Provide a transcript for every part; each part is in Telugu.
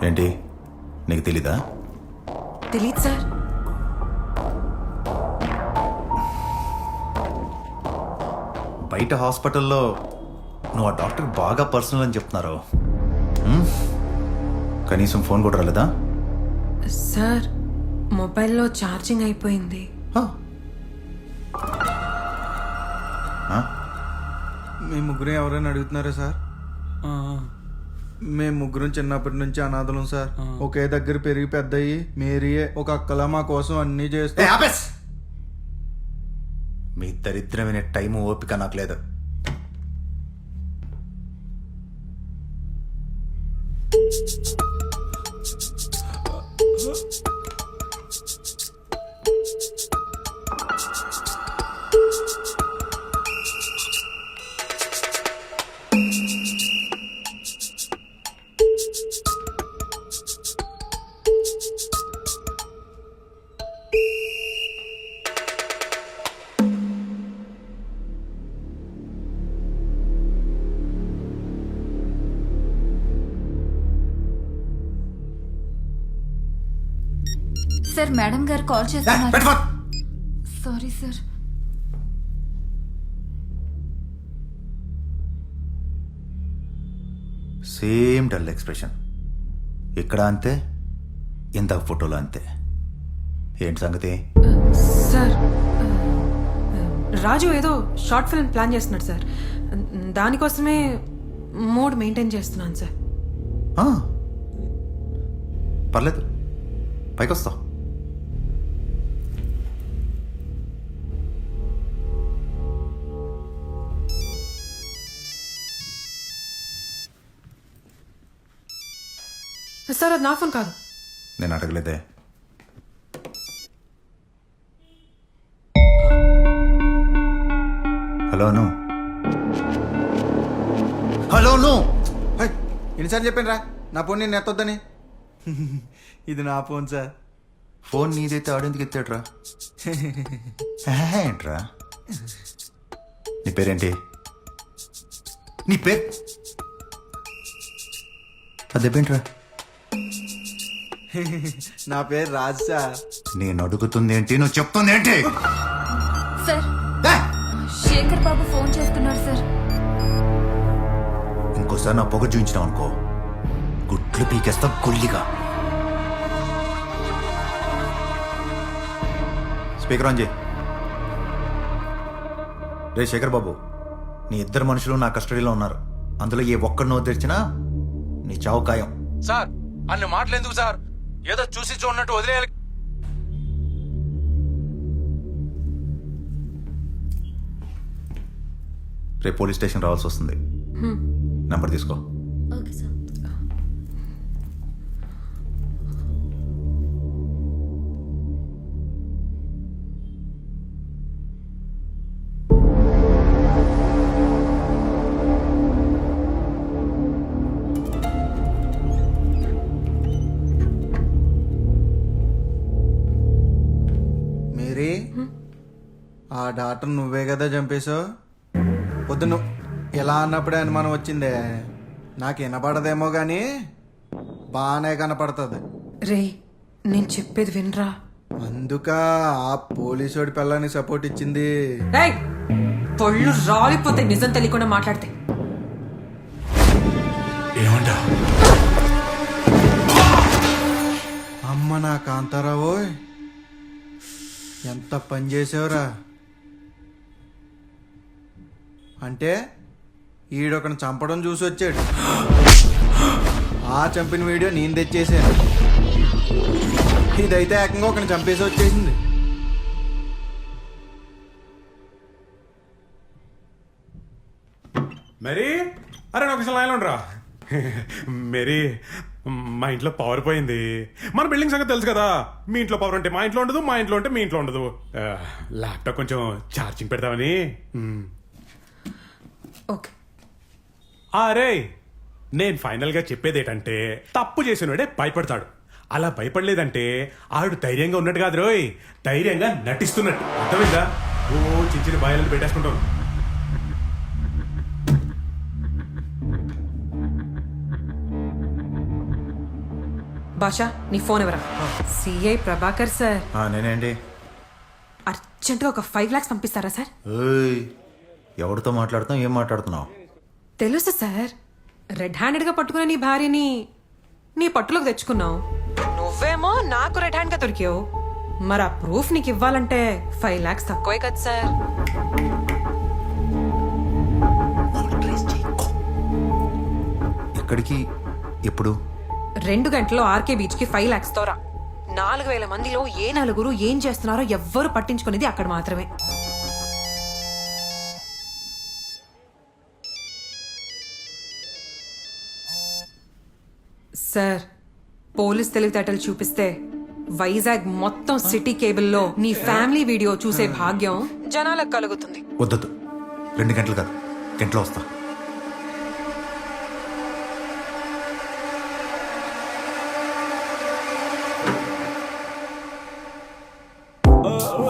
ఏంటి నీకు తెలీదా? తెలీదు సార్. బయట హాస్పిటల్లో నువ్వు ఆ డాక్టర్ బాగా పర్సనల్ అని చెప్తున్నారు. కనీసం ఫోన్ కూడా రాలేదా? సార్ మొబైల్లో ఛార్జింగ్ అయిపోయింది. మీ ముగ్గురు ఎవరైనా అడుగుతున్నారా సార్? మేము ముగ్గురం చిన్నప్పటి నుంచి అనాథలం సార్. ఒకే దగ్గర పెరిగి పెద్దయి మేరీయే ఒక అక్కలా మా కోసం అన్నీ చేస్తే. మీ దరిద్రమైన టైము ఓపిక నాకు లేదు. సార్ మేడం గారు కాల్ చేస్తున్నారు. Sorry sir. Same dull expression. ఇక్కడ అంతే, ఇంత ఫోటోలో అంతే. ఏంటి సంగతి? సార్ రాజు ఏదో షార్ట్ ఫిల్మ్ ప్లాన్ చేస్తున్నాడు సార్. దానికోసమే మూడ్ మెయింటైన్ చేస్తున్నాను సార్. పర్లేదు, పైకి వస్తా. సార్ అది నా ఫోన్ కాదు. నేను అడగలేదే. హలో ను హలో ను ఎన్నిసార్లు చెప్పాను రా నా ఫోన్ నేను ఎత్తొద్దని. ఇది నా ఫోన్ సార్. ఫోన్ నీదైతే ఆడేందుకు ఎత్తాడ్రా? ఏంట్రా నీ పేరేంటి? నీ పేరు అదేంట్రా? నా పేరు రాజ్ సార్. నేను అడుగుతుంది ఏంటి, నువ్వు చెప్తుంది ఏంటి? సార్ శేఖర్ బాబు ఫోన్ చేస్తున్నారు సార్. ఇంకోసారి నా పొగ చూపించినావు అనుకో, గుట్లు పీకేస్తా గుల్లిగా. స్పీకర్ ఆన్ చేయి. రే శేఖర్ బాబు, నీ ఇద్దరు మనుషులు నా కస్టడీలో ఉన్నారు. అందులో ఏ ఒక్కడినో తెరిచినా నీ చావు ఖాయం. సార్ అన్ని మాటలు ఎందుకు సార్? ఏదో చూసి చూడనట్టు వదిలేయాలి. రేపు పోలీస్ స్టేషన్ రావాల్సి వస్తుంది. నంబర్ తీసుకో. Okay sir. మేరీ, ఆ డాక్టర్ నువ్వే కదా చంపేశావు? పొద్దు నువ్వు ఎలా అన్నప్పుడే అనుమానం వచ్చిందే. నాకు వినపడదేమో కానీ బాగానే కనపడుతుంది. రే నేను చెప్పేది వినరా. అందుక ఆ పోలీసోడి పిల్లని సపోర్ట్ ఇచ్చింది. రేయ్ పొళ్ళు రాలిపోతాయి నిజం తెలియకుండా మాట్లాడితే. ఏమంటా? అమ్మ నా కాంతారావు, ఎంత పని చేసావురా. అంటే ఈడొకను చంపడం చూసి వచ్చాడు. ఆ చంపిన వీడియో నేను తెచ్చేసాను. ఇదైతే ఏకంగా ఒకని చంపేసి వచ్చేసింది. మరి అరే నాకు అసలు లైన్లో ఉండరా. మేరీ, మా ఇంట్లో పవర్ పోయింది. మన బిల్డింగ్ సంగతి తెలుసు కదా. మీ ఇంట్లో పవర్ ఉంటే మా ఇంట్లో ఉండదు, మా ఇంట్లో ఉంటే మీ ఇంట్లో ఉండదు. ల్యాప్టాప్ కొంచెం ఛార్జింగ్ పెడతామని. ఓకే. అరే నేను ఫైనల్గా చెప్పేది ఏంటంటే, తప్పు చేసినోడే భయపడతాడు. అలా భయపడలేదంటే ఆవిడ ధైర్యంగా ఉన్నట్టు కాదు రోయ్, ధైర్యంగా నటిస్తున్నట్టు. అర్థమైందా? ఓ చిన్న చిన్న బాయలు పెట్టేసుకుంటాం. భాషా నీ ఫోన్ ఎవరా? CI Prabhakar sir. నేనేంటి? అర్జెంటుగా ఒక 5 lakhs పంపిస్తారా సార్? ఏయ్, ఎవరితో మాట్లాడుతాం, ఏం మాట్లాడుతున్నావు? తెలుసు సార్, రెడ్ హ్యాండెడ్గా పట్టుకునే నీ భార్యని నీ పట్టులోకి తెచ్చుకున్నావు. నువ్వేమో నాకు రెడ్ హ్యాండ్గా దొరికావు. మరి ఆ ప్రూఫ్ నీకు ఇవ్వాలంటే 5 lakhs తక్కువే కదా సార్? ఎక్కడికి, ఎప్పుడు? 2 గంటల్లో ఆర్కే బీచ్కి 5 lakhs తో రా. 4,000 మందిలో ఏ నలుగురు ఏం చేస్తున్నారో ఎవ్వరు పట్టించుకునేది అక్కడ మాత్రమే. సార్, పోలీస్ తెలివితేటలు చూపిస్తే వైజాగ్ మొత్తం సిటీ కేబుల్లో నీ ఫ్యామిలీ వీడియో చూసే భాగ్యం జనాలకు కలుగుతుంది. వద్దొద్దు, 2 గంటలు కాదు, గంటలో వస్తా.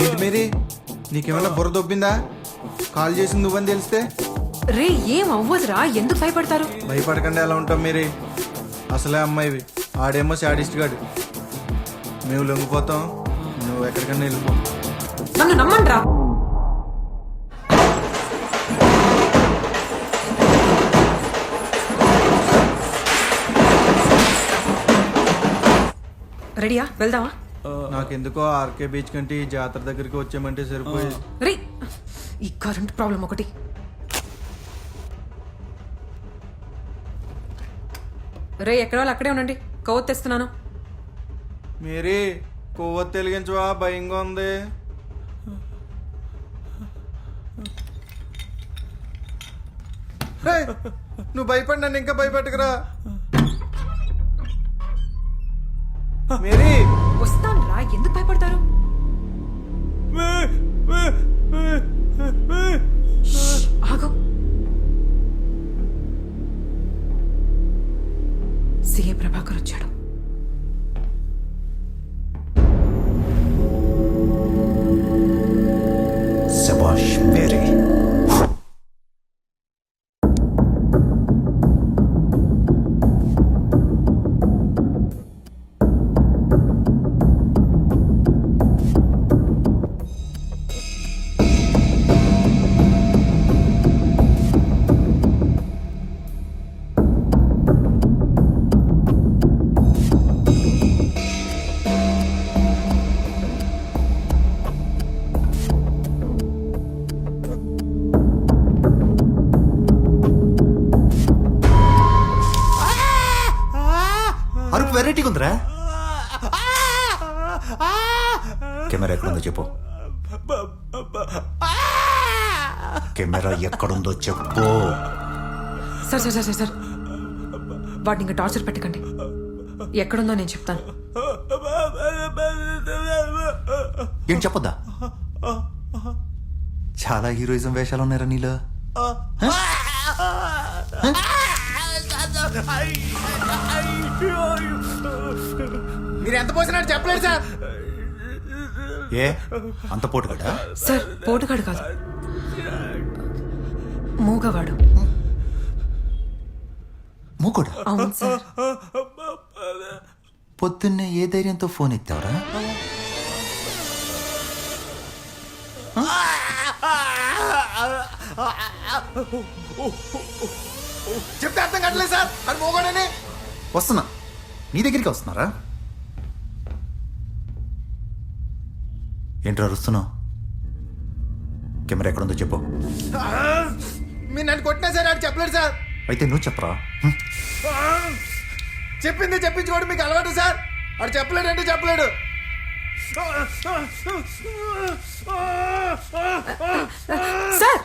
ఏంటి మేరీ, నీకేమైనా బుర్ర దొబ్బిందా? కాల్ చేసింది నువ్వని తెలిస్తే? రే, ఏం అవ్వదురా, ఎందుకు భయపడతారు? భయపడకుండా ఎలా ఉంటాం మేరీ? అసలే అమ్మాయివి, ఆడేమో శాడిస్ట్ గాడు. మేము లొంగిపోతాం, నువ్వు ఎక్కడికన్నా వెళ్ళిపో. నన్ను నమ్మండి రా. రెడీయా, వెళ్దామా? నాకెందుకో ఆర్కే బీచ్ కంటే ఈ జాతర దగ్గరికి వచ్చామంటే సరిపోయేది. రే, ఈ కరెంట్ ప్రాబ్లం ఒకటి. రే, ఎక్కడ వాళ్ళు అక్కడే ఉండండి, కొవ్వొత్తి తెస్తున్నాను. మేరీ, కొవ్వొత్తి వెలిగించవా? భయంగా ఉంది. రేయ్, నువ్వు భయపడి నన్ను ఇంకా భయపెట్టకురా. మేరీ, వస్తాను రా, ఎందుకు భయపడతారు? షష్, ఆగు. సిఏ ప్రభాకర్ వచ్చాడు. శభాష్ మేరీ. అరుపు వెరైటీగా ఉందిరా. కెమెరా ఎక్కడుందో చెప్పు. కెమెరా ఎక్కడుందో చెప్పు. సార్ సార్ సార్ సార్, వాడిని ఇంకా టార్చర్ పెట్టకండి. ఎక్కడుందో నేను చెప్తాను. ఏం చెప్పొద్దా? చాలా హీరోయిజం వేషాలు ఉన్నారా నీలో? మీరు ఎంత పోసినట్టు చెప్పలేదు సార్. ఏ అంత పోటుగాడా? సార్, పోటుగాడు కాదు, మూగవాడు. మూకుడా? అవును సార్. పొద్దున్నే ఏ ధైర్యంతో ఫోన్ ఎత్తావరా? చెప్తే అర్థం కట్టలేదు సార్, అది మోగోడని. వస్తున్నా, నీ దగ్గరికి వస్తున్నారా? ఏంట్రా అరుస్తున్నావు? కెమెరా ఎక్కడుందో చెప్పు. మీరు నన్ను కొట్టినా సార్, అది చెప్పలేదు సార్. అయితే నువ్వు చెప్పరా. చెప్పింది చెప్పించుకోవడం మీకు అలవాటు సార్. అది చెప్పలేడంటే చెప్పలేడు. సార్,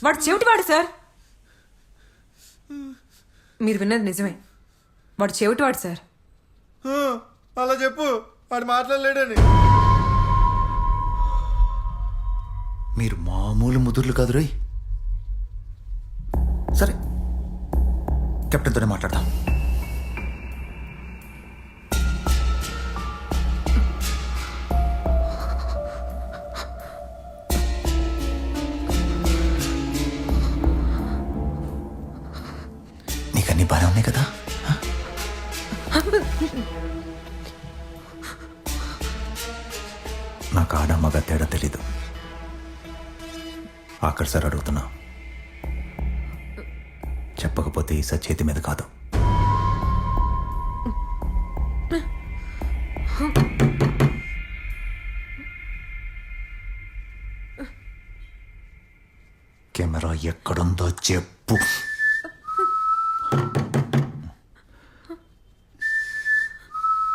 వాడు చెవిటివాడు సార్. మీరు విన్నది నిజమే, వాడు చెవిటివాడు సార్. అలా చెప్పు, వాడు మాట్లాడలేడని. మీరు మామూలు ముదుర్లు కాదు రోయ్. సరే, కెప్టెన్తోనే మాట్లాడదాం. నీకన్నీ బాగానే ఉన్నాయి కదా? నాకు ఆడ మగ తేడా తెలీదు. ఆఖరిసారి అడుగుతున్నా, చెప్పకపోతే ఈసారి చేతి మీద కాదు. కెమెరా ఎక్కడుందో చెప్పు.